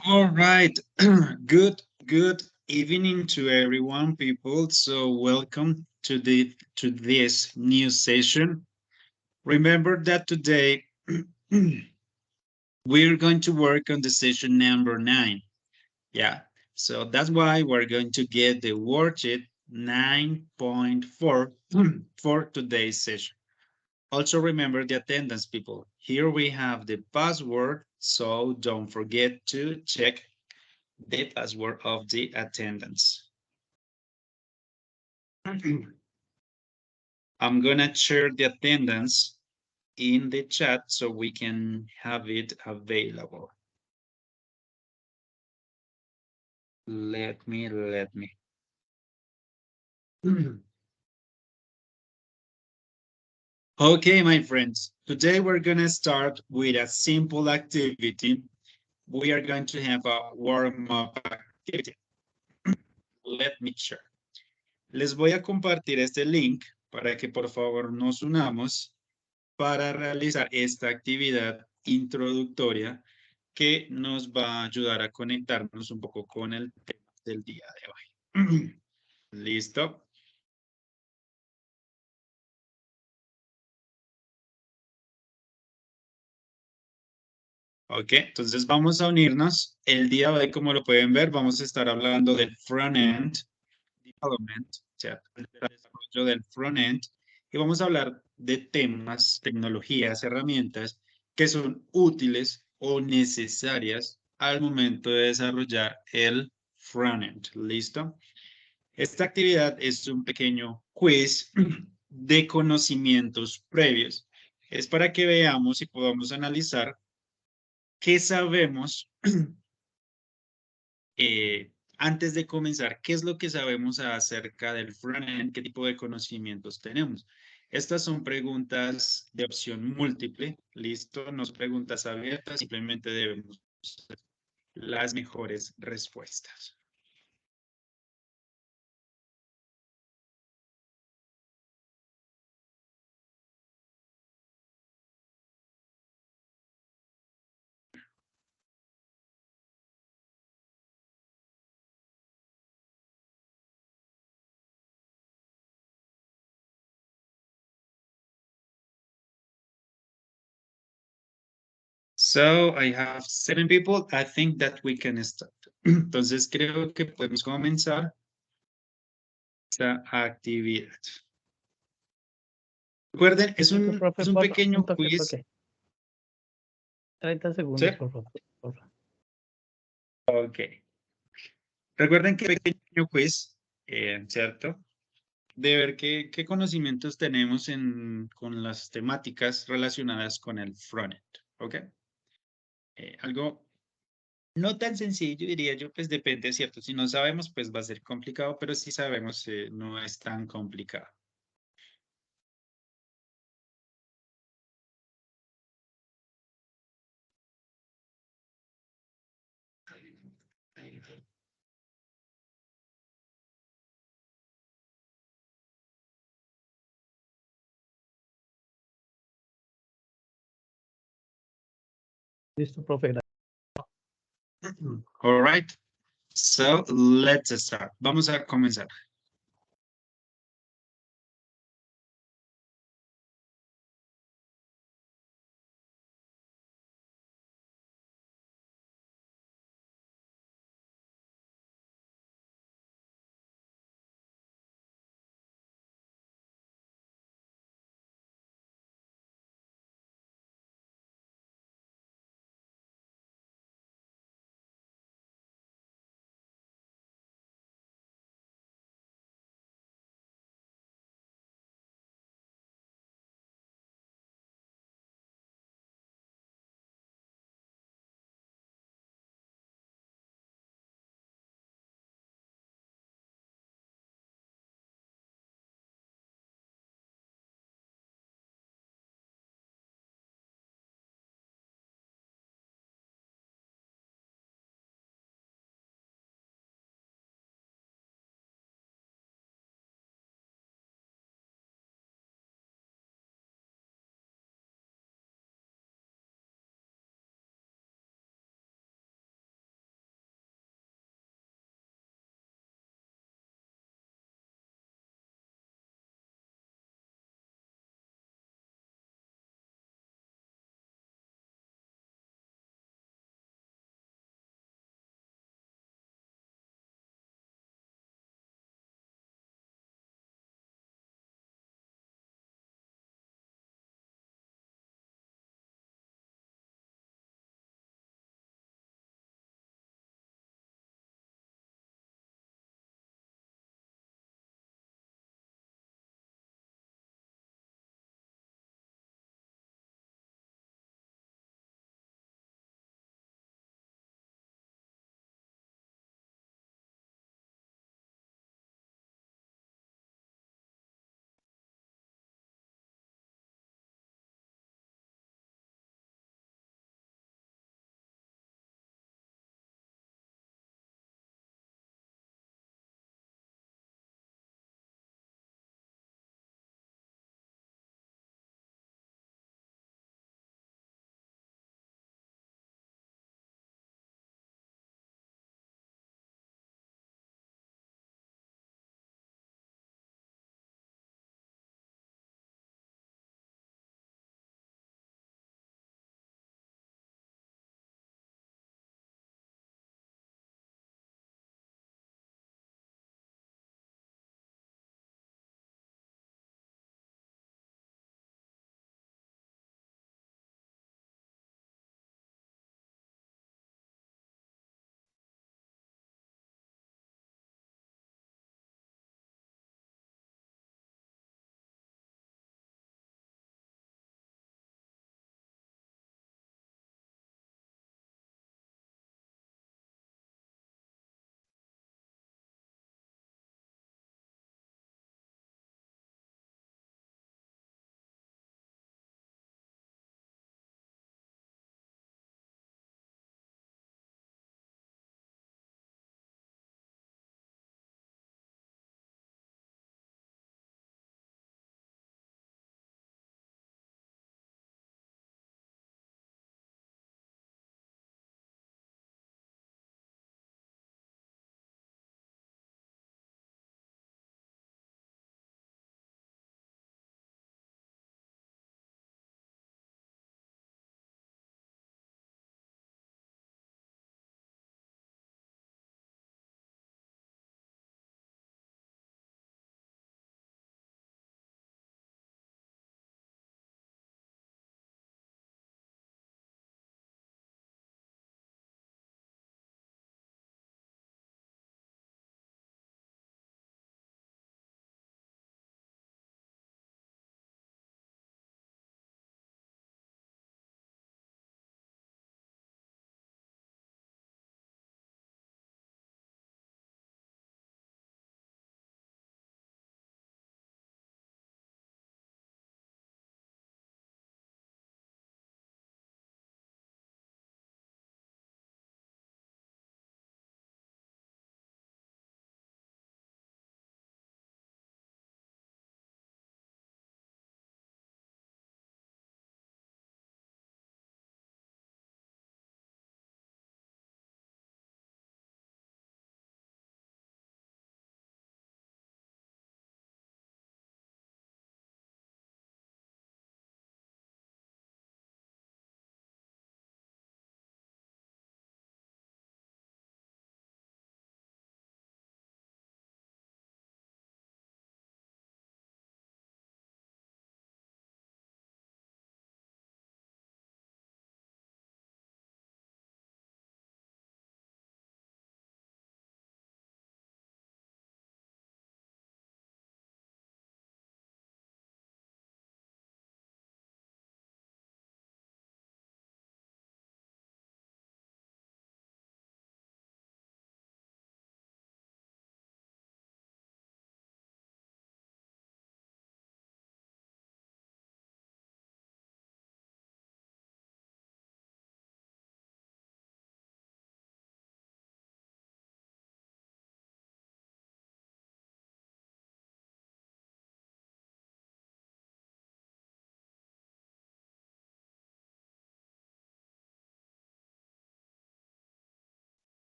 All right. Good evening to everyone, people. So welcome to this new session. Remember that today we're going to work on the session number 9. Yeah. So that's why we're going to get the worksheet 9.4 for today's session. Also remember the attendance, people. Here we have the password, so don't forget to check the password of the attendance. I'm gonna share the attendance in the chat so we can have it available. Let me. Okay, my friends, today we're gonna start with a simple activity. We are going to have a warm-up activity. Let me share. Les voy a compartir este link para que por favor nos unamos para realizar esta actividad introductoria que nos va a ayudar a conectarnos un poco con el tema del día de hoy. ¿Listo? Ok, entonces vamos a unirnos. El día de hoy, como lo pueden ver, vamos a estar hablando del front-end development, o sea, el desarrollo del front-end, y vamos a hablar de temas, tecnologías, herramientas que son útiles o necesarias al momento de desarrollar el front-end. ¿Listo? Esta actividad es un pequeño quiz de conocimientos previos. Es para que veamos y podamos analizar qué sabemos antes de comenzar, ¿qué es lo que sabemos acerca del frontend? ¿Qué tipo de conocimientos tenemos? Estas son preguntas de opción múltiple, listo, no son preguntas abiertas, simplemente debemos las mejores respuestas. So I have 7 people. I think that we can start. Entonces creo que podemos comenzar esta actividad. Recuerden, es Listo, un, profe, es un pequeño un toque, quiz. 30 ¿Sí? segundos, por favor. Ok. Recuerden que pequeño quiz, ¿cierto? De ver qué conocimientos tenemos con las temáticas relacionadas con el frontend, ¿ok? Algo no tan sencillo, diría yo, pues depende, ¿cierto? Si no sabemos, pues va a ser complicado, pero si sabemos, no es tan complicado. Listo, profe. All right, so let's start. Vamos a comenzar.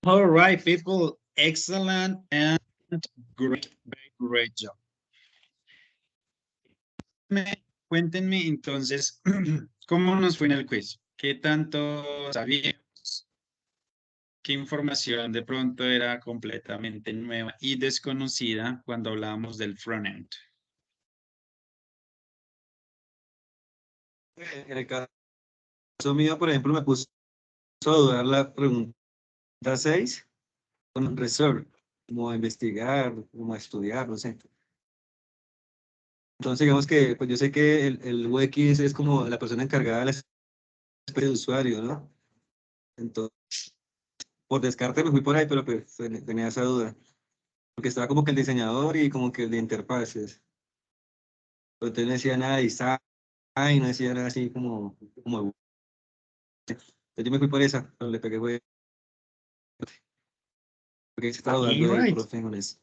All right, people. Excellent and great job. Cuéntenme entonces, ¿cómo nos fue en el quiz? ¿Qué tanto sabíamos? ¿Qué información de pronto era completamente nueva y desconocida cuando hablábamos del frontend? En el caso mío, por ejemplo, me puso a dudar la pregunta 6 con research, como a investigar, como a estudiar, no sé. Entonces, digamos que, pues yo sé que el UX es como la persona encargada de la experiencia de usuario, ¿no? Entonces, por descarte me fui por ahí, pero pues tenía esa duda. Porque estaba como que el diseñador y como que el de interfaces. Pero entonces no decía nada de design, no decía nada así como. Entonces yo me fui por esa, pero le pegué, fue porque se estaba All dudando del right. profe con eso.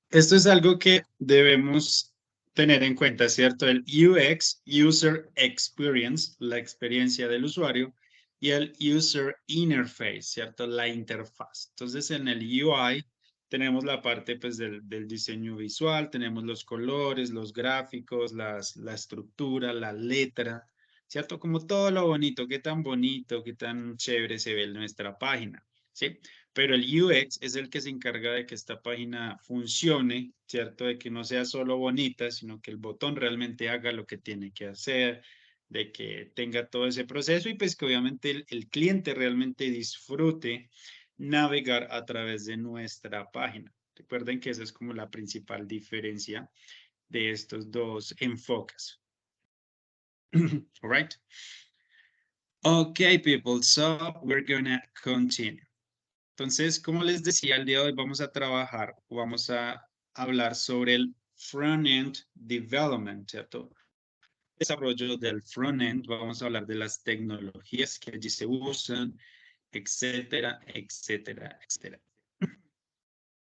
Esto es algo que debemos tener en cuenta, ¿cierto? El UX, User Experience, la experiencia del usuario, y el User Interface, ¿cierto? La interfaz. Entonces, en el UI tenemos la parte pues, del diseño visual, tenemos los colores, los gráficos, la estructura, la letra, ¿cierto? Como todo lo bonito, qué tan chévere se ve en nuestra página, ¿sí? Pero el UX es el que se encarga de que esta página funcione, ¿cierto? De que no sea solo bonita, sino que el botón realmente haga lo que tiene que hacer, de que tenga todo ese proceso y pues que obviamente el cliente realmente disfrute navegar a través de nuestra página. Recuerden que esa es como la principal diferencia de estos dos enfoques. All right. Okay, people, so we're gonna continue. Entonces, como les decía, el día de hoy vamos a trabajar, vamos a hablar sobre el front-end development, ¿cierto? Desarrollo del front-end, vamos a hablar de las tecnologías que allí se usan, etcétera, etcétera, etcétera.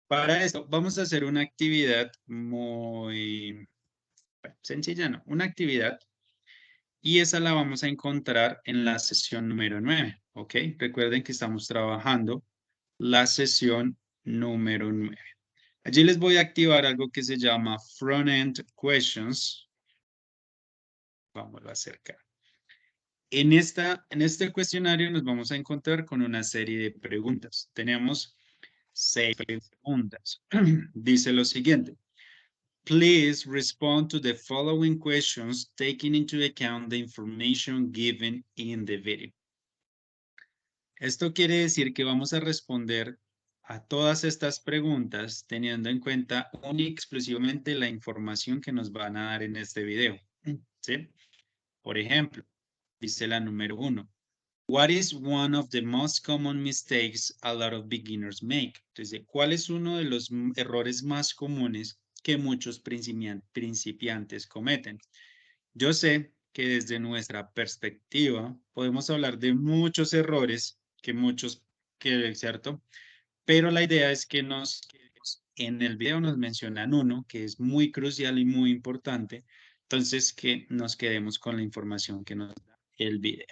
Para esto, vamos a hacer una actividad muy sencilla, ¿no? Una actividad y esa la vamos a encontrar en la sesión número 9, ¿ok? Recuerden que estamos trabajando la sesión número 9. Allí les voy a activar algo que se llama Front-End Questions. Vamos a acercar. En este cuestionario nos vamos a encontrar con una serie de preguntas. Tenemos 6 preguntas. Dice lo siguiente. Please respond to the following questions taking into account the information given in the video. Esto quiere decir que vamos a responder a todas estas preguntas teniendo en cuenta única y exclusivamente la información que nos van a dar en este video. ¿Sí? Por ejemplo, dice la número 1. What is one of the most common mistakes a lot of beginners make? Entonces, ¿cuál es uno de los errores más comunes que muchos principiantes cometen? Yo sé que desde nuestra perspectiva podemos hablar de muchos errores ¿cierto? Pero la idea es que en el video nos mencionan uno que es muy crucial y muy importante, entonces que nos quedemos con la información que nos da el video.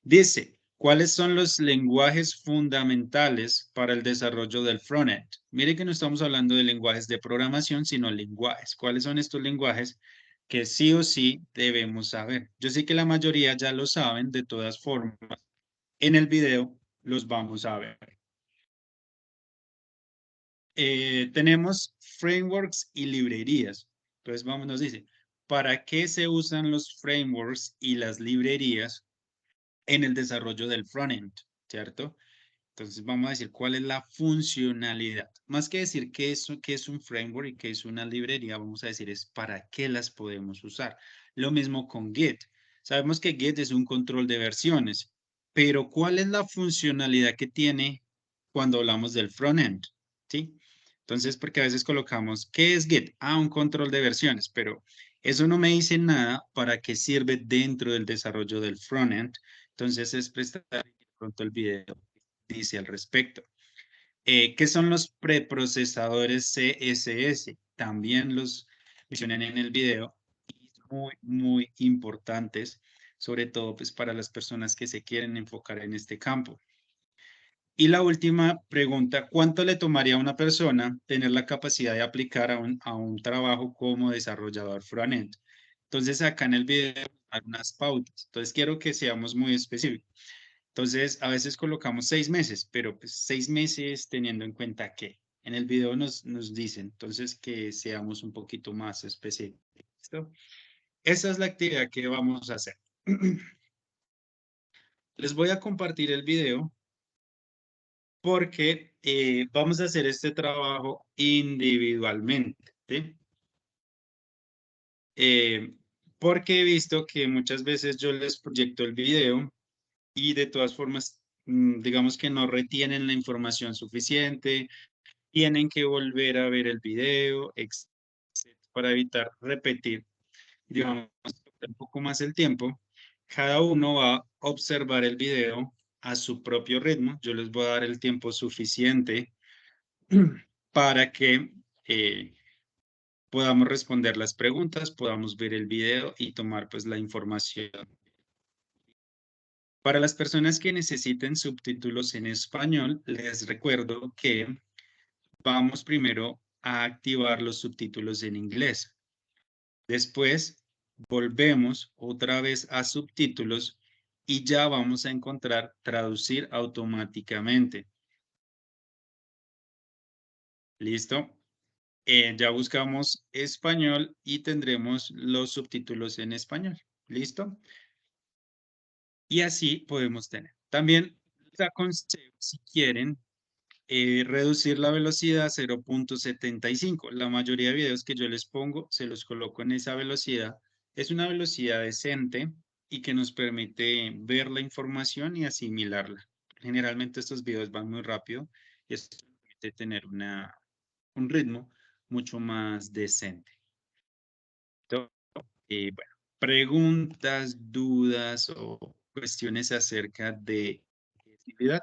Dice, ¿cuáles son los lenguajes fundamentales para el desarrollo del frontend? Mire que no estamos hablando de lenguajes de programación, sino lenguajes. ¿Cuáles son estos lenguajes que sí o sí debemos saber? Yo sé que la mayoría ya lo saben, de todas formas, en el video los vamos a ver. Tenemos frameworks y librerías. Entonces, nos dice, ¿para qué se usan los frameworks y las librerías en el desarrollo del frontend? ¿Cierto? Entonces, vamos a decir cuál es la funcionalidad. Más que decir qué es un framework y qué es una librería, vamos a decir es para qué las podemos usar. Lo mismo con Git. Sabemos que Git es un control de versiones, pero ¿cuál es la funcionalidad que tiene cuando hablamos del frontend? ¿Sí? Entonces, porque a veces colocamos, ¿qué es Git? Ah, un control de versiones, pero eso no me dice nada para qué sirve dentro del desarrollo del frontend. Entonces, es prestar pronto el video dice al respecto. ¿Qué son los preprocesadores CSS? También los mencionan en el video y son muy, muy importantes, sobre todo pues, para las personas que se quieren enfocar en este campo. Y la última pregunta, ¿cuánto le tomaría a una persona tener la capacidad de aplicar a un trabajo como desarrollador frontend? Entonces, acá en el video hay unas pautas. Entonces, quiero que seamos muy específicos. Entonces, a veces colocamos 6 meses, pero pues 6 meses teniendo en cuenta que en el video nos dicen, entonces, que seamos un poquito más específicos. ¿Listo? Esa es la actividad que vamos a hacer. Les voy a compartir el video porque vamos a hacer este trabajo individualmente, ¿sí? Porque he visto que muchas veces yo les proyecto el video y de todas formas, digamos que no retienen la información suficiente, tienen que volver a ver el video, para evitar repetir, digamos, un poco más el tiempo. Cada uno va a observar el video a su propio ritmo. Yo les voy a dar el tiempo suficiente para que podamos responder las preguntas, podamos ver el video y tomar pues la información. Para las personas que necesiten subtítulos en español, les recuerdo que vamos primero a activar los subtítulos en inglés. Después volvemos otra vez a subtítulos y ya vamos a encontrar traducir automáticamente. ¿Listo? Ya buscamos español y tendremos los subtítulos en español. ¿Listo? Y así podemos tener. También les aconsejo, si quieren, reducir la velocidad a 0.75. La mayoría de videos que yo les pongo, se los coloco en esa velocidad. Es una velocidad decente y que nos permite ver la información y asimilarla. Generalmente estos videos van muy rápido y esto permite tener un ritmo mucho más decente. Bueno, preguntas, dudas o cuestiones acerca de actividad.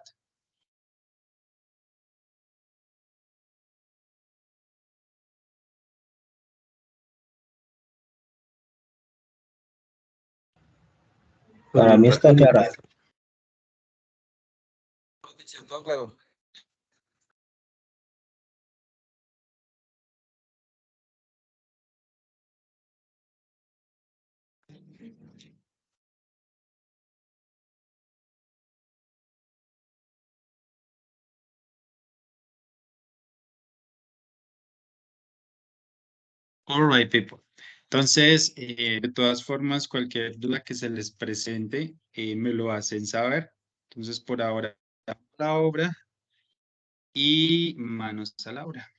Para mí está clara. Todo claro. All right, people. Entonces, de todas formas, cualquier duda que se les presente, me lo hacen saber. Entonces, por ahora, la obra y manos a la obra.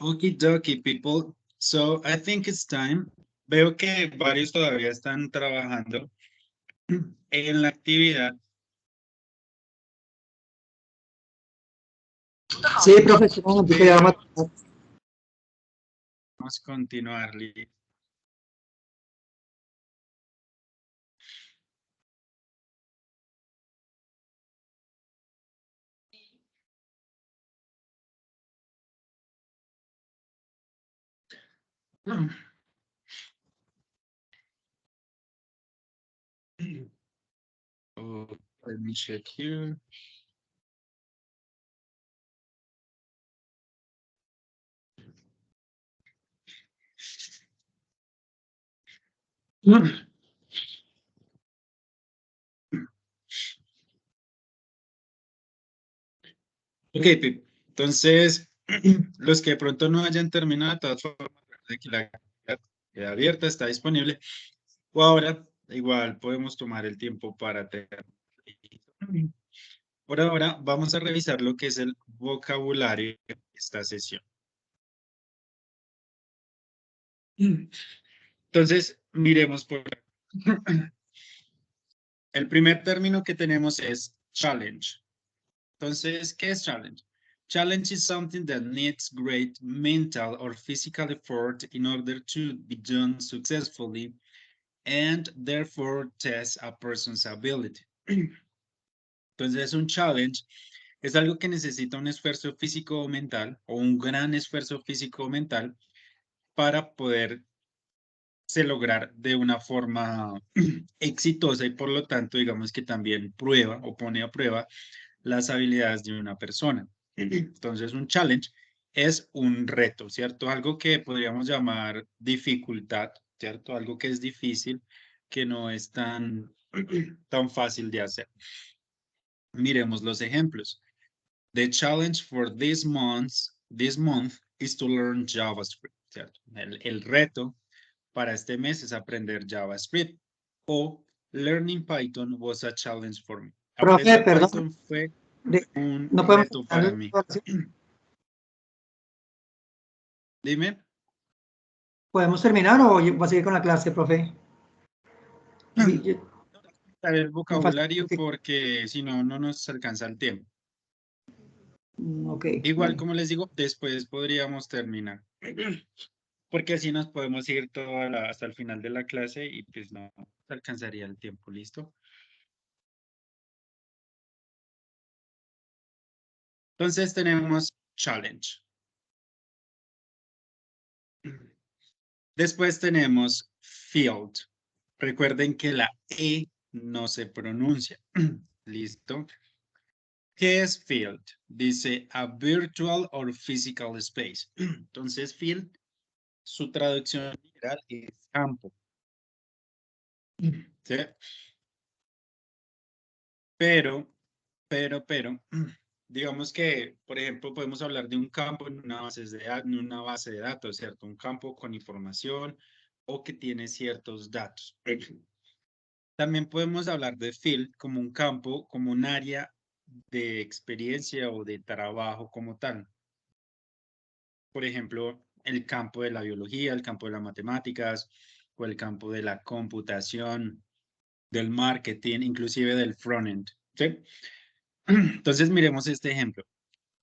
Okie dokie, people. So I think it's time. Veo que varios todavía están trabajando en la actividad. Sí, profesor, un momentico, ya vamos a- Vamos a continuar. Oh, let me check here. Ok, Pip. Entonces, los que de pronto no hayan terminado, de todas formas, recuerden que la actividad queda abierta, está disponible. O ahora, igual podemos tomar el tiempo para terminar. Por ahora, vamos a revisar lo que es el vocabulario de esta sesión. Entonces, miremos por el primer término que tenemos es challenge. Entonces, ¿qué es challenge? Challenge is something that needs great mental or physical effort in order to be done successfully and therefore test a person's ability. Entonces, un challenge es algo que necesita un esfuerzo físico o mental o un gran esfuerzo físico o mental para poder se lograr de una forma exitosa y por lo tanto, digamos que también prueba o pone a prueba las habilidades de una persona. Entonces, un challenge es un reto, ¿cierto? Algo que podríamos llamar dificultad, ¿cierto? Algo que es difícil, que no es tan, tan fácil de hacer. Miremos los ejemplos. The challenge for this month is to learn JavaScript, ¿cierto? El reto para este mes es aprender JavaScript. O learning Python was a challenge for me. Profe, Aprender perdón, Python fue un no podemos reto para mí. Dime. ¿Podemos terminar o yo voy a seguir con la clase, profe? El Me vocabulario falta- porque si no, no nos alcanza el tiempo. Ok, Igual, vale. como les digo, después podríamos terminar. Porque así nos podemos ir hasta el final de la clase y pues no alcanzaría el tiempo, ¿listo? Entonces tenemos challenge. Después tenemos field. Recuerden que la E no se pronuncia. ¿Listo? ¿Qué es field? Dice a virtual or physical space. Entonces field, su traducción literal es campo. ¿Sí? Pero, digamos que, por ejemplo, podemos hablar de un campo en una base de datos, ¿cierto? Un campo con información o que tiene ciertos datos. También podemos hablar de field como un campo, como un área de experiencia o de trabajo como tal. Por ejemplo, el campo de la biología, el campo de las matemáticas o el campo de la computación, del marketing, inclusive del frontend. ¿Sí? Entonces, miremos este ejemplo.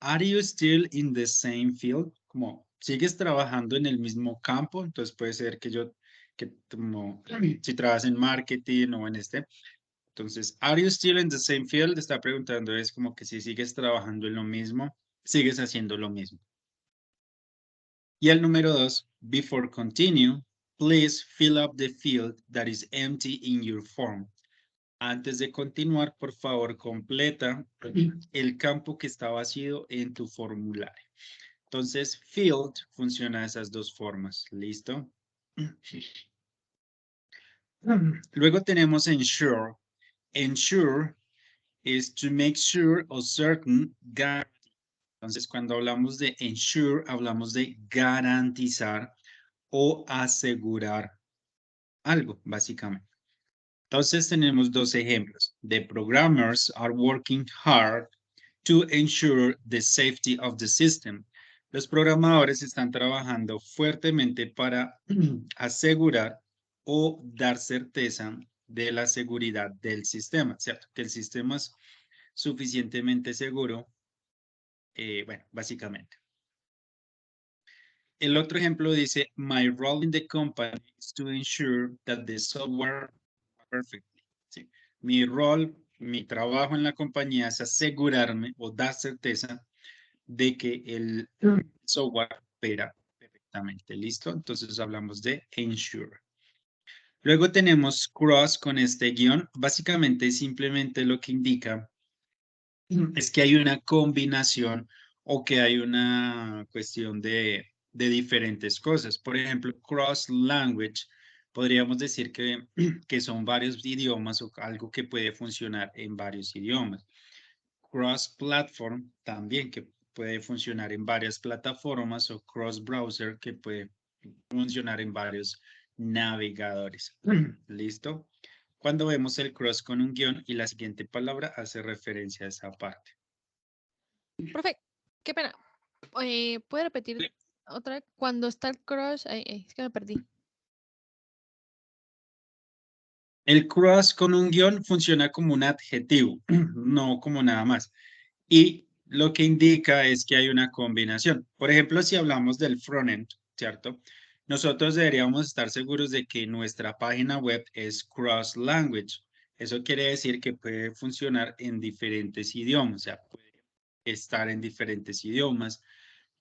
Are you still in the same field? Como, ¿sigues trabajando en el mismo campo? Entonces puede ser que como, si trabajas en marketing o en este. Entonces, are you still in the same field? Está preguntando, es como que si sigues trabajando en lo mismo, sigues haciendo lo mismo. Y el número 2, before continue, please fill up the field that is empty in your form. Antes de continuar, por favor, completa el campo que está vacío en tu formulario. Entonces, field funciona de esas dos formas. ¿Listo? Luego tenemos ensure. Ensure is to make sure or certain guarantee. Entonces, cuando hablamos de ensure, hablamos de garantizar o asegurar algo, básicamente. Entonces, tenemos dos ejemplos. The programmers are working hard to ensure the safety of the system. Los programadores están trabajando fuertemente para asegurar o dar certeza de la seguridad del sistema, ¿cierto? Que el sistema es suficientemente seguro, bueno, básicamente. El otro ejemplo dice, my role in the company is to ensure that the software works perfectly. ¿Sí? Mi rol, mi trabajo en la compañía es asegurarme o dar certeza de que el software opera perfectamente. ¿Listo? Entonces hablamos de ensure. Luego tenemos cross con este guión. Básicamente simplemente lo que indica es que hay una combinación o que hay una cuestión de diferentes cosas. Por ejemplo, cross language, podríamos decir que son varios idiomas o algo que puede funcionar en varios idiomas. Cross platform también, que puede funcionar en varias plataformas, o cross browser, que puede funcionar en varios navegadores. ¿Listo? Cuando vemos el cross con un guión y la siguiente palabra hace referencia a esa parte. Profe, qué pena. ¿Puede repetir otra vez? Cuando está el cross, es que me perdí. El cross con un guión funciona como un adjetivo, no como nada más. Y lo que indica es que hay una combinación. Por ejemplo, si hablamos del frontend, ¿cierto? Nosotros deberíamos estar seguros de que nuestra página web es cross language. Eso quiere decir que puede funcionar en diferentes idiomas, o sea, puede estar en diferentes idiomas.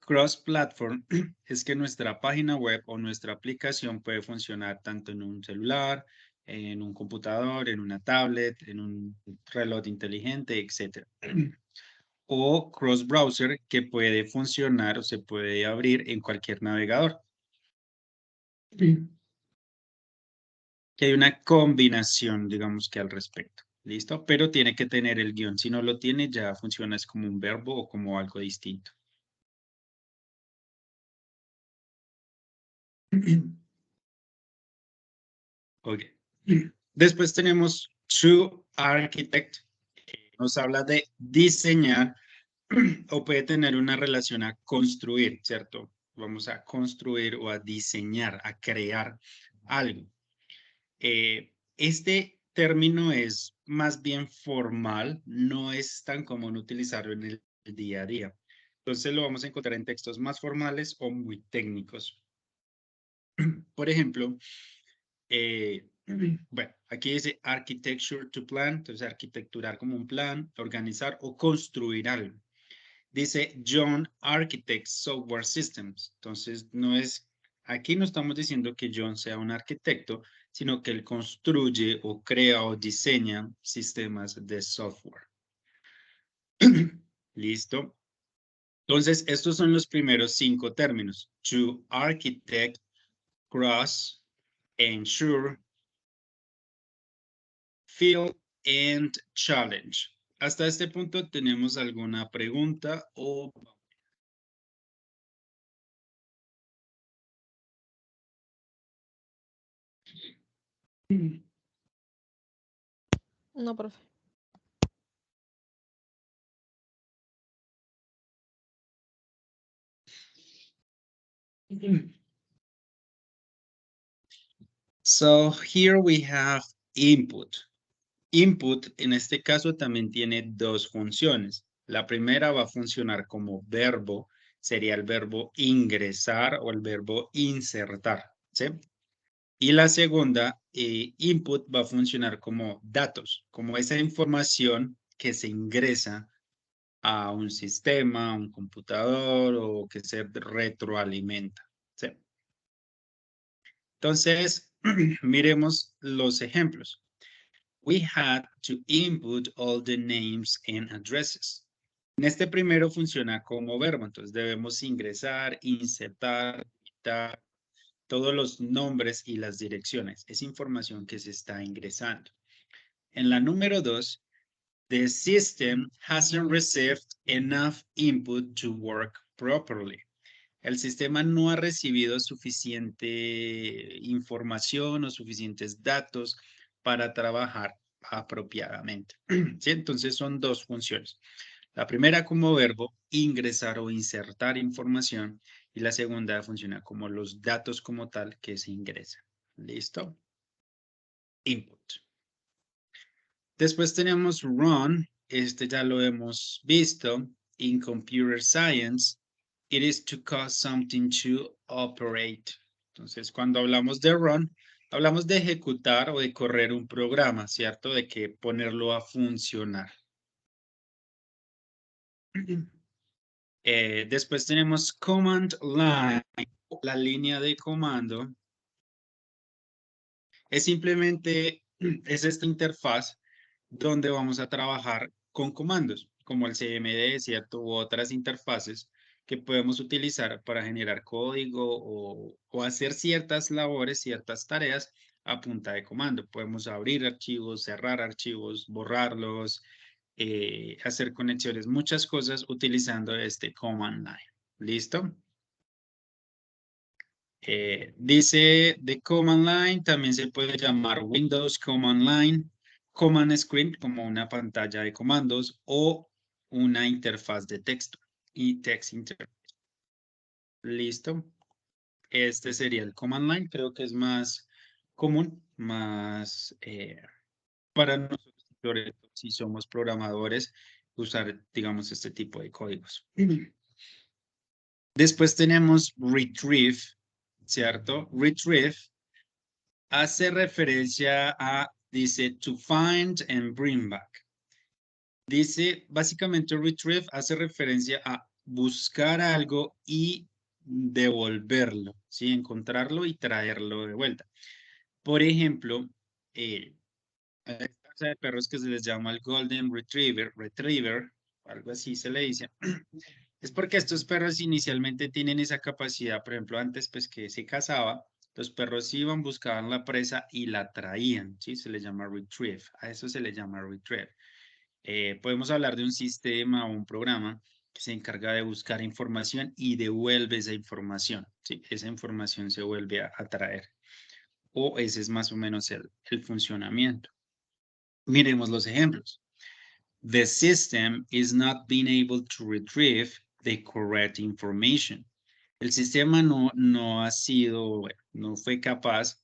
Cross-platform es que nuestra página web o nuestra aplicación puede funcionar tanto en un celular, en un computador, en una tablet, en un reloj inteligente, etc. O cross-browser, que puede funcionar o se puede abrir en cualquier navegador. Que hay una combinación, digamos que al respecto. ¿Listo? Pero tiene que tener el guión. Si no lo tiene, ya funciona es como un verbo o como algo distinto. Ok. Después tenemos to architect. Nos habla de diseñar o puede tener una relación a construir, ¿cierto? Vamos a construir o a diseñar, a crear algo. Este término es más bien formal, no es tan común utilizarlo en el día a día. Entonces lo vamos a encontrar en textos más formales o muy técnicos. Por ejemplo, bueno, aquí dice architecture to plan, entonces arquitecturar como un plan, organizar o construir algo. Dice John Architects Software Systems, entonces aquí no estamos diciendo que John sea un arquitecto, sino que él construye o crea o diseña sistemas de software. ¿Listo? Entonces, estos son los primeros 5 términos. To architect, cross, ensure, field and challenge. Hasta este punto, ¿tenemos alguna pregunta o...? No, profe. So here we have input. Input en este caso también tiene dos funciones. La primera va a funcionar como verbo, sería el verbo ingresar o el verbo insertar, ¿sí? Y la segunda, input, va a funcionar como datos, como esa información que se ingresa a un sistema, a un computador o que se retroalimenta, ¿sí? Entonces, miremos los ejemplos. We had to input all the names and addresses. En este primero funciona como verbo, entonces debemos ingresar, insertar, quitar todos los nombres y las direcciones. Es información que se está ingresando. En la número 2, the system hasn't received enough input to work properly. El sistema no ha recibido suficiente información o suficientes datos para trabajar apropiadamente. ¿Sí? Entonces son dos funciones. La primera como verbo, ingresar o insertar información. Y la segunda funciona como los datos como tal que se ingresan. ¿Listo? Input. Después tenemos run. Este ya lo hemos visto. In computer science, it is to cause something to operate. Entonces, cuando hablamos de run, hablamos de ejecutar o de correr un programa, ¿cierto? De que ponerlo a funcionar. Después tenemos command line, la línea de comando. Es simplemente, es esta interfaz donde vamos a trabajar con comandos, como el CMD, ¿cierto? U otras interfaces que podemos utilizar para generar código o hacer ciertas labores, ciertas tareas a punta de comando. Podemos abrir archivos, cerrar archivos, borrarlos, hacer conexiones, muchas cosas utilizando este command line. ¿Listo? Dice de command line, también se puede llamar Windows Command Line, Command Screen como una pantalla de comandos o una interfaz de texto y text interface. ¿Listo? Este sería el command line, creo que es más común, más para nosotros, sobre todo si somos programadores, usar, digamos, este tipo de códigos. Después tenemos retrieve, ¿cierto? Retrieve hace referencia a, dice, to find and bring back. Dice, básicamente retrieve hace referencia a buscar algo y devolverlo, ¿sí? Encontrarlo y traerlo de vuelta. Por ejemplo, hay raza de perros que se les llama el Golden Retriever, algo así se le dice. Es porque estos perros inicialmente tienen esa capacidad, por ejemplo, antes pues que se cazaba, los perros iban, buscaban la presa y la traían, ¿sí? Se le llama retrieve, a eso se le llama retrieve. Podemos hablar de un sistema o un programa que se encarga de buscar información y devuelve esa información, ¿sí? Esa información se vuelve a traer. O ese es más o menos el funcionamiento. Miremos los ejemplos. The system is not being able to retrieve the correct information. El sistema no ha sido, bueno, no fue capaz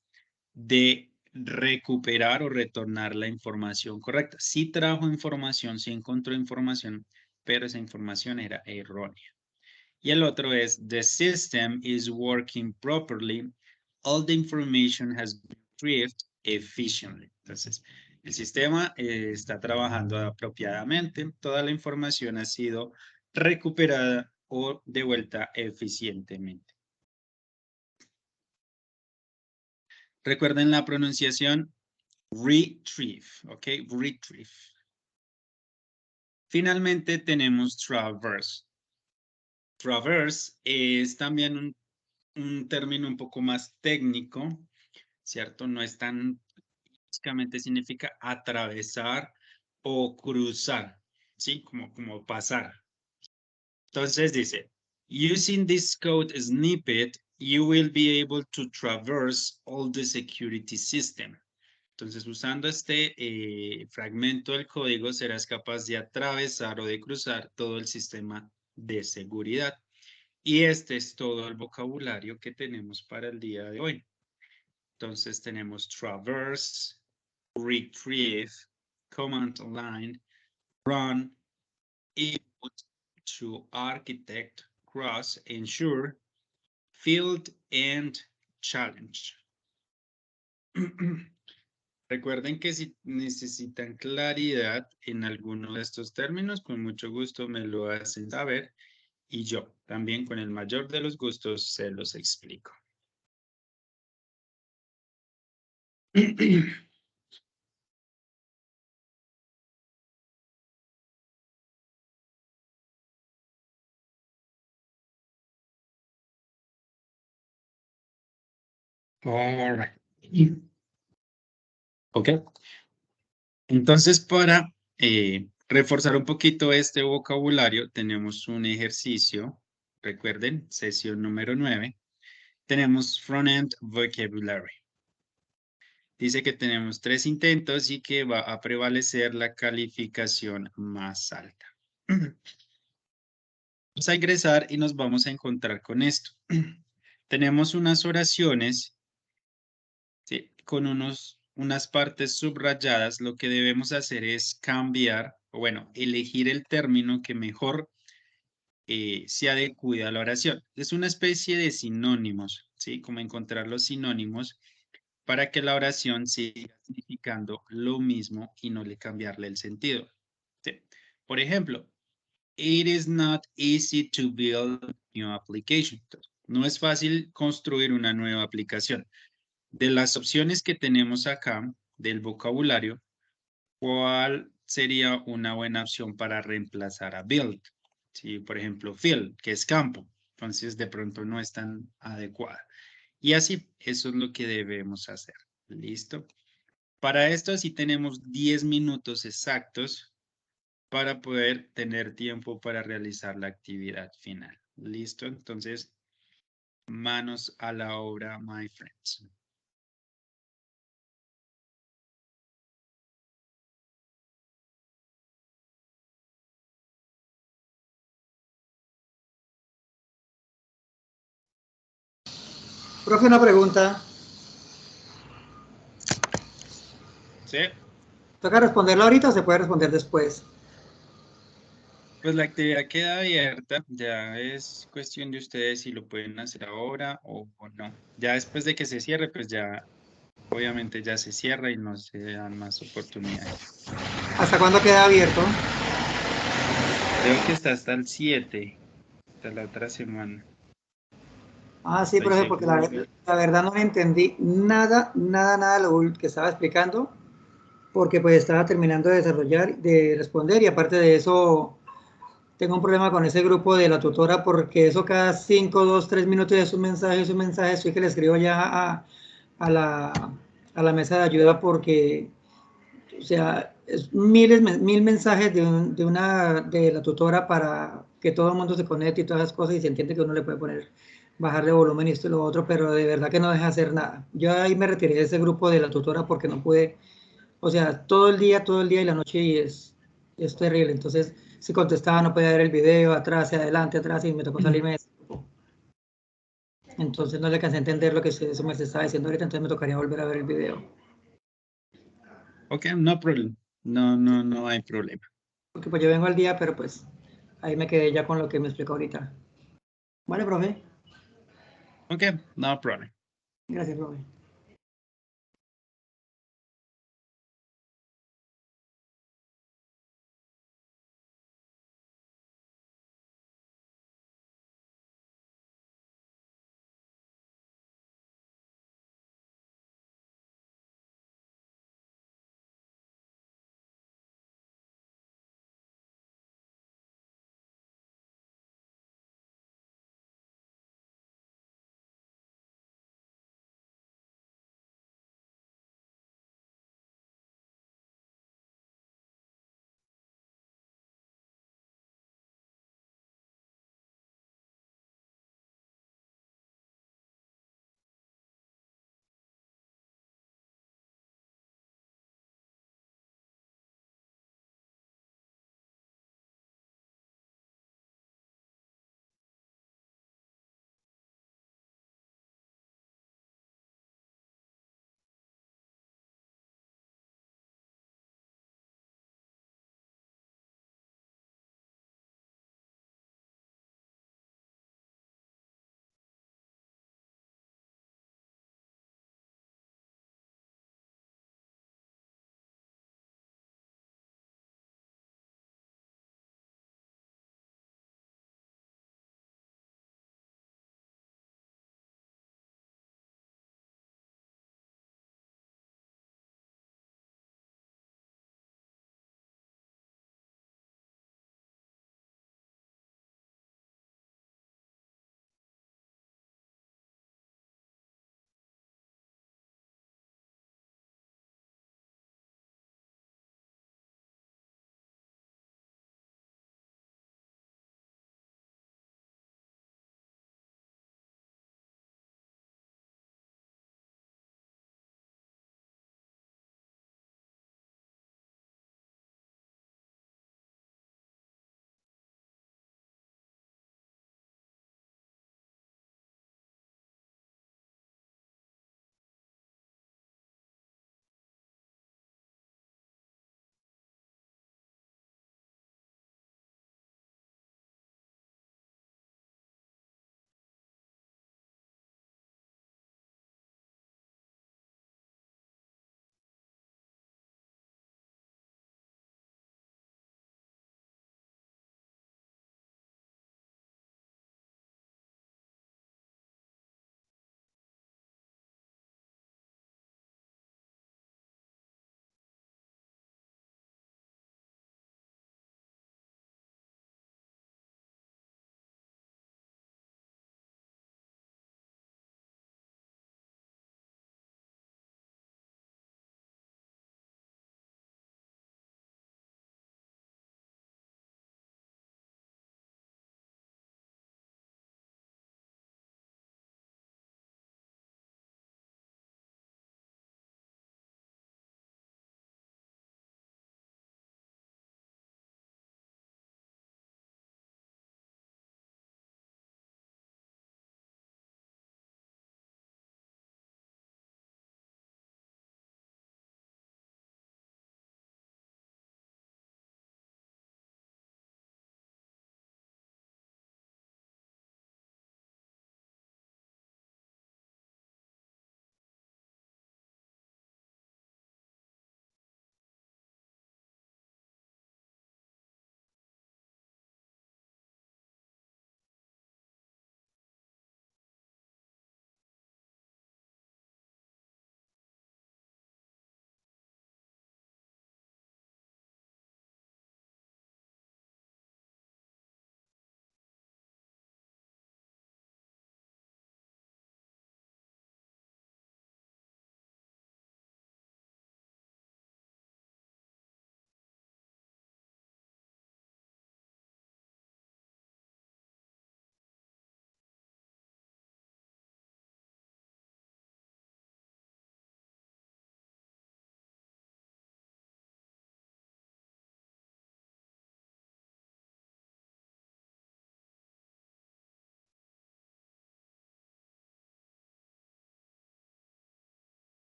de recuperar o retornar la información correcta. Sí trajo información, sí encontró información, pero esa información era errónea. Y el otro es, the system is working properly. All the information has been retrieved efficiently. Entonces, el sistema está trabajando apropiadamente. Toda la información ha sido recuperada o devuelta eficientemente. Recuerden la pronunciación retrieve, ¿ok? Retrieve. Finalmente tenemos traverse. Traverse es también un término un poco más técnico, ¿cierto? No es tan, básicamente significa atravesar o cruzar, ¿sí? Como pasar. Entonces dice, using this code snippet, you will be able to traverse all the security system. Entonces, usando este fragmento del código, serás capaz de atravesar o de cruzar todo el sistema de seguridad. Y este es todo el vocabulario que tenemos para el día de hoy. Entonces, tenemos traverse, retrieve, command line, run, input, to architect, cross, ensure, field, and challenge. Recuerden que si necesitan claridad en alguno de estos términos, con mucho gusto me lo hacen saber y yo también con el mayor de los gustos se los explico. All right. Ok. Entonces, para reforzar un poquito este vocabulario, tenemos un ejercicio. Recuerden, sesión número 9. Tenemos front-end vocabulary. Dice que tenemos 3 intentos y que va a prevalecer la calificación más alta. Vamos a ingresar y nos vamos a encontrar con esto. Tenemos unas oraciones, ¿sí? Con unas partes subrayadas. Lo que debemos hacer es cambiar, o bueno, elegir el término que mejor se adecue a la oración. Es una especie de sinónimos, ¿sí? Como encontrar los sinónimos para que la oración siga significando lo mismo y no le cambiarle el sentido. ¿Sí? Por ejemplo, it is not easy to build a new application. Entonces, no es fácil construir una nueva aplicación. De las opciones que tenemos acá del vocabulario, ¿cuál sería una buena opción para reemplazar a build? Sí, por ejemplo, field, que es campo. Entonces, de pronto no es tan adecuada. Y así, eso es lo que debemos hacer. ¿Listo? Para esto sí tenemos 10 minutos exactos para poder tener tiempo para realizar la actividad final. ¿Listo? Entonces, manos a la obra, my friends. Profe, una pregunta. ¿Sí? ¿Toca responderla ahorita o se puede responder después? Pues la actividad queda abierta, ya es cuestión de ustedes si lo pueden hacer ahora o no. Ya después de que se cierre, pues ya, obviamente ya se cierra y no se dan más oportunidades. ¿Hasta cuándo queda abierto? Creo que está hasta el 7, hasta la otra semana. Ah, sí, Estoy profe, porque la, seguro. la verdad no entendí nada, nada, nada de lo que estaba explicando, porque pues estaba terminando de desarrollar, de responder, y aparte de eso, tengo un problema con ese grupo de la tutora, porque eso cada 5, 2, 3 minutos es un mensaje, estoy que le escribo ya a a la mesa de ayuda, porque, o sea, es mil mensajes de la tutora para que todo el mundo se conecte y todas las cosas, y se entiende que uno le puede poner, bajarle volumen y esto y lo otro, pero de verdad que no deja hacer nada. Yo ahí me retiré de ese grupo de la tutora porque no pude, o sea, todo el día y la noche, y es terrible. Entonces, si contestaba no podía ver el video, atrás y adelante, atrás, y me tocó salirme de ese grupo. Entonces no le alcancé a entender lo que eso me estaba diciendo ahorita, entonces me tocaría volver a ver el video. Ok, no problem. No, no, no hay problema. Porque pues yo vengo al día, pero pues ahí me quedé ya con lo que me explicó ahorita. Vale, profe. Ok, no problem. Gracias, profe.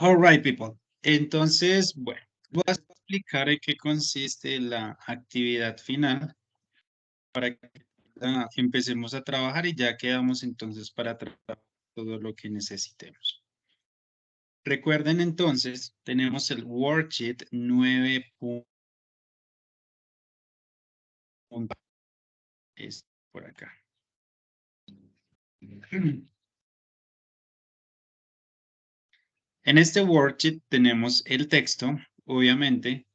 All right, people. Entonces, bueno, voy a explicar en qué consiste la actividad final para que empecemos a trabajar y ya quedamos entonces para tratar todo lo que necesitemos. Recuerden entonces, tenemos el worksheet 9. Es por acá. En este worksheet tenemos el texto, obviamente,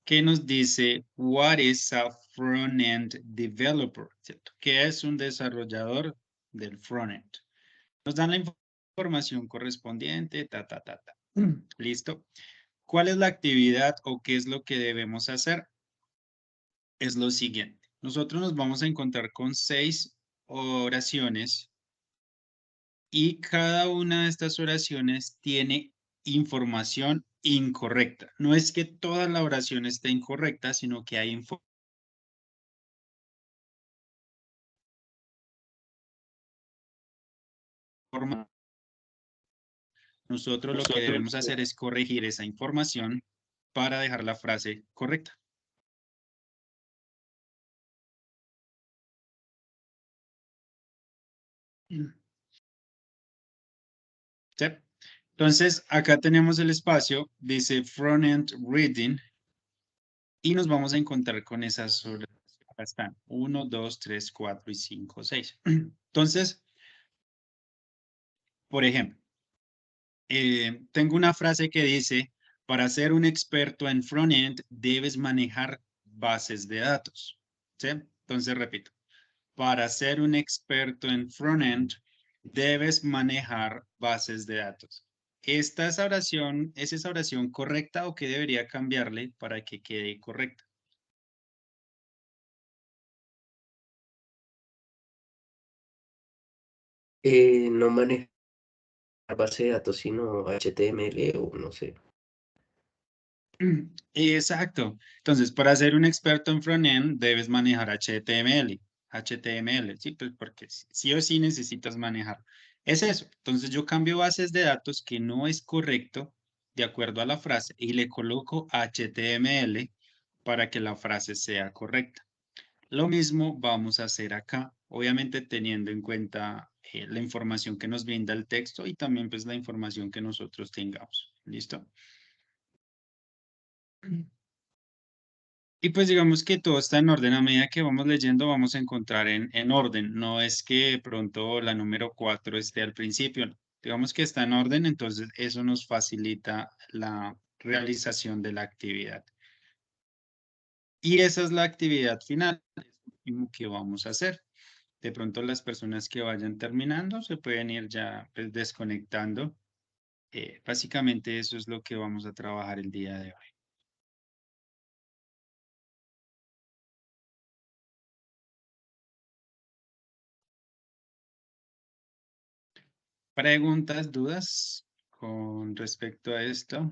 que nos dice what is a front-end developer, ¿cierto? ¿Qué es un desarrollador del front-end? Nos dan la información correspondiente, ¿Listo? ¿Cuál es la actividad o qué es lo que debemos hacer? Es lo siguiente. Nosotros nos vamos a encontrar con 6 oraciones y cada una de estas oraciones tiene información incorrecta. No es que toda la oración esté incorrecta, sino que hay información. Nosotros lo que debemos hacer es corregir esa información para dejar la frase correcta. ¿Sí? Entonces, acá tenemos el espacio, dice front-end reading, y nos vamos a encontrar con esas oraciones. Acá están 1, 2, 3, 4 y 5, 6. Entonces, por ejemplo, tengo una frase que dice, para ser un experto en frontend debes manejar bases de datos. ¿Sí? Entonces repito, para ser un experto en frontend debes manejar bases de datos. ¿Esta oración, es esa oración correcta o qué debería cambiarle para que quede correcta? No manejar base de datos, sino HTML o no sé. Exacto. Entonces, para ser un experto en frontend, debes manejar HTML. HTML, sí, pues porque sí o sí necesitas manejar. Es eso. Entonces, yo cambio bases de datos que no es correcto de acuerdo a la frase y le coloco HTML para que la frase sea correcta. Lo mismo vamos a hacer acá, obviamente teniendo en cuenta la información que nos brinda el texto y también pues la información que nosotros tengamos. ¿Listo? Y pues digamos que todo está en orden. A medida que vamos leyendo, vamos a encontrar en orden. No es que de pronto la número 4 esté al principio. No. Digamos que está en orden, entonces eso nos facilita la realización de la actividad. Y esa es la actividad final, es lo último que vamos a hacer. De pronto las personas que vayan terminando se pueden ir ya pues, desconectando. Básicamente eso es lo que vamos a trabajar el día de hoy. ¿Preguntas, dudas con respecto a esto?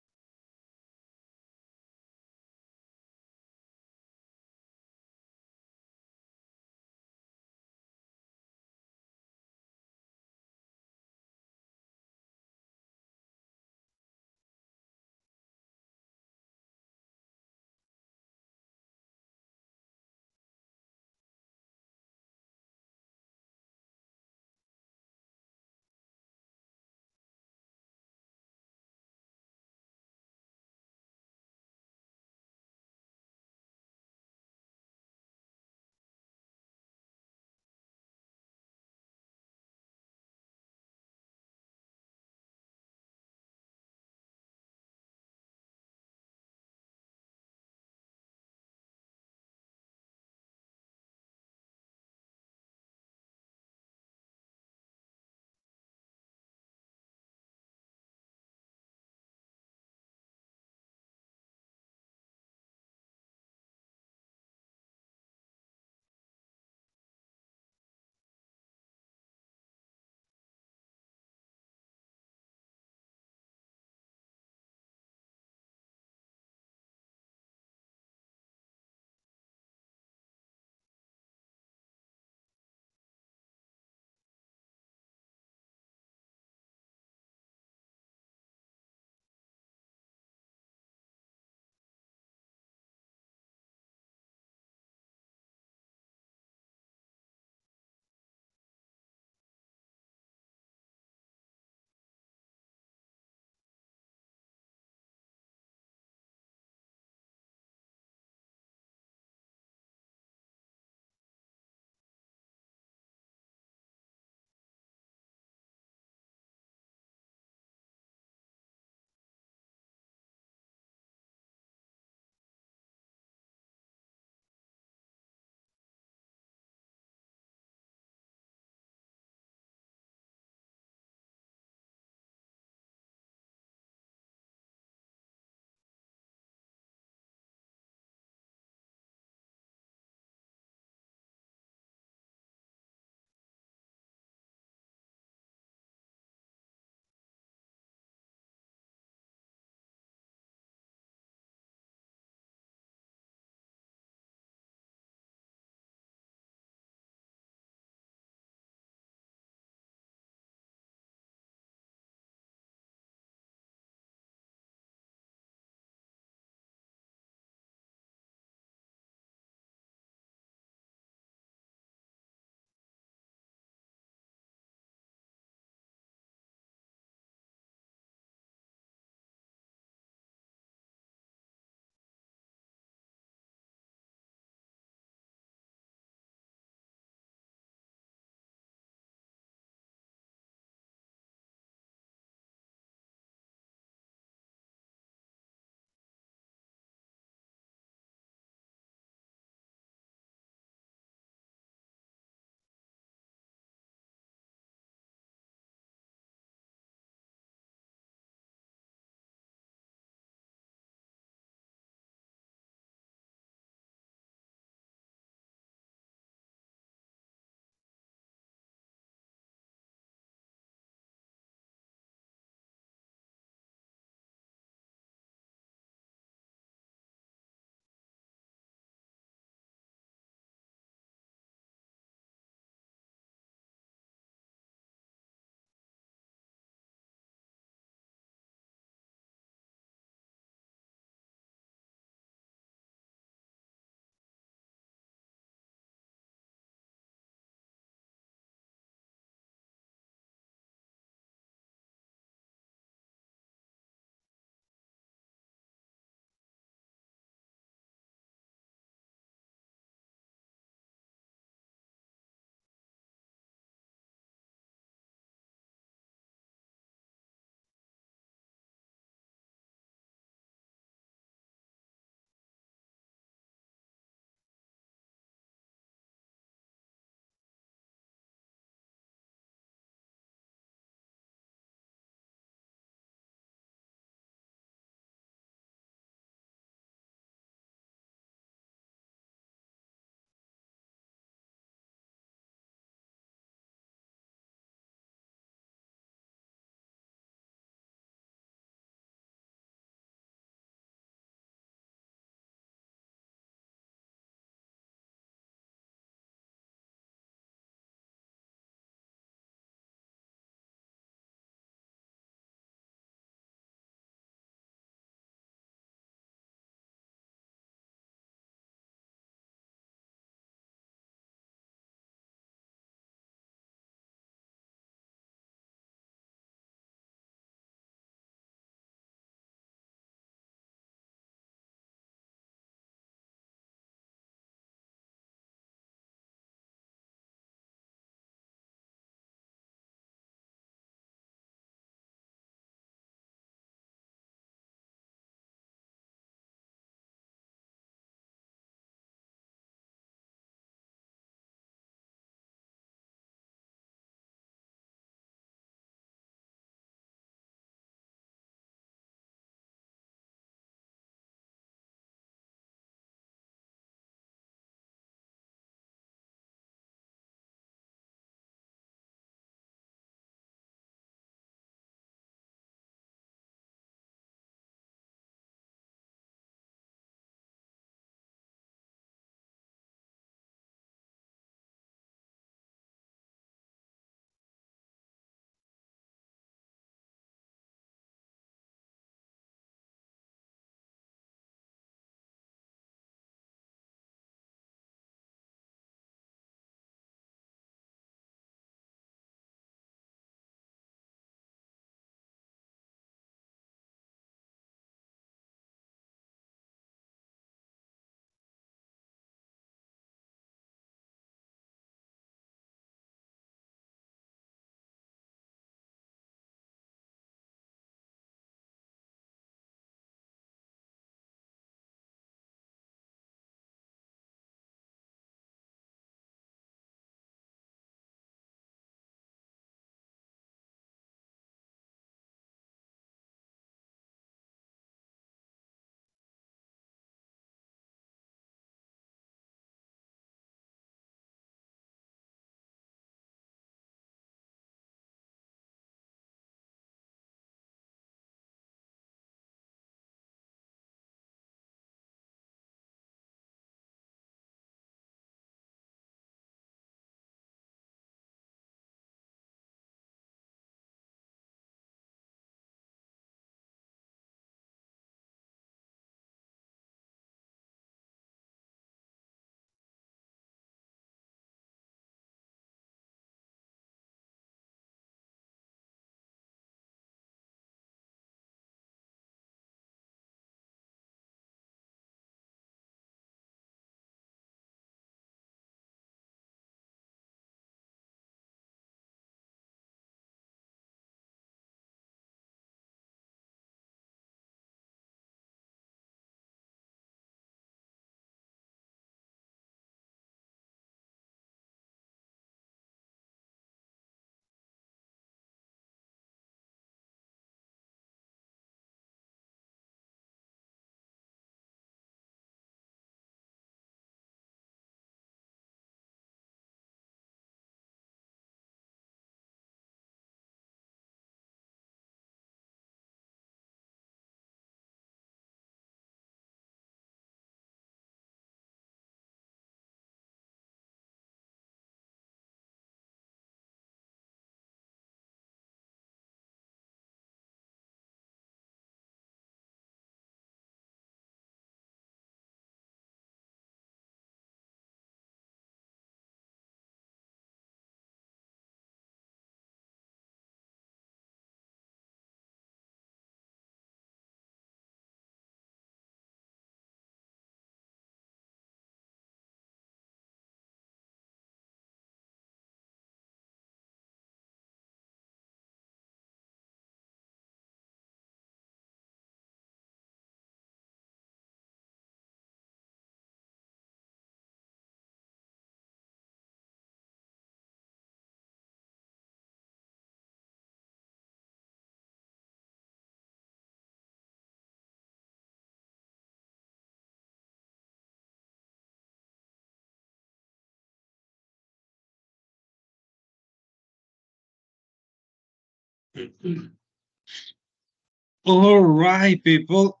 All right, people.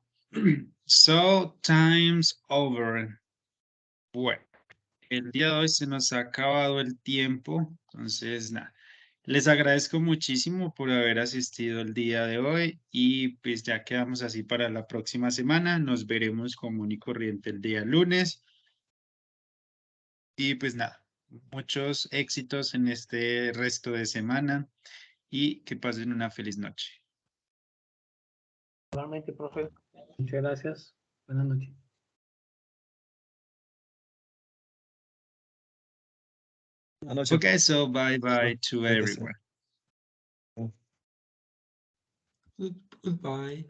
So, time's over. Bueno, el día de hoy se nos ha acabado el tiempo. Entonces, nada. Les agradezco muchísimo por haber asistido el día de hoy y pues ya quedamos así para la próxima semana. Nos veremos común y corriente el día lunes. Y pues nada, muchos éxitos en este resto de semana y que pasen una feliz noche. Igualmente, profe. Muchas gracias. Buenas noches. Buenas noches. Okay, so bye bye to Gracias. everyone. Goodbye.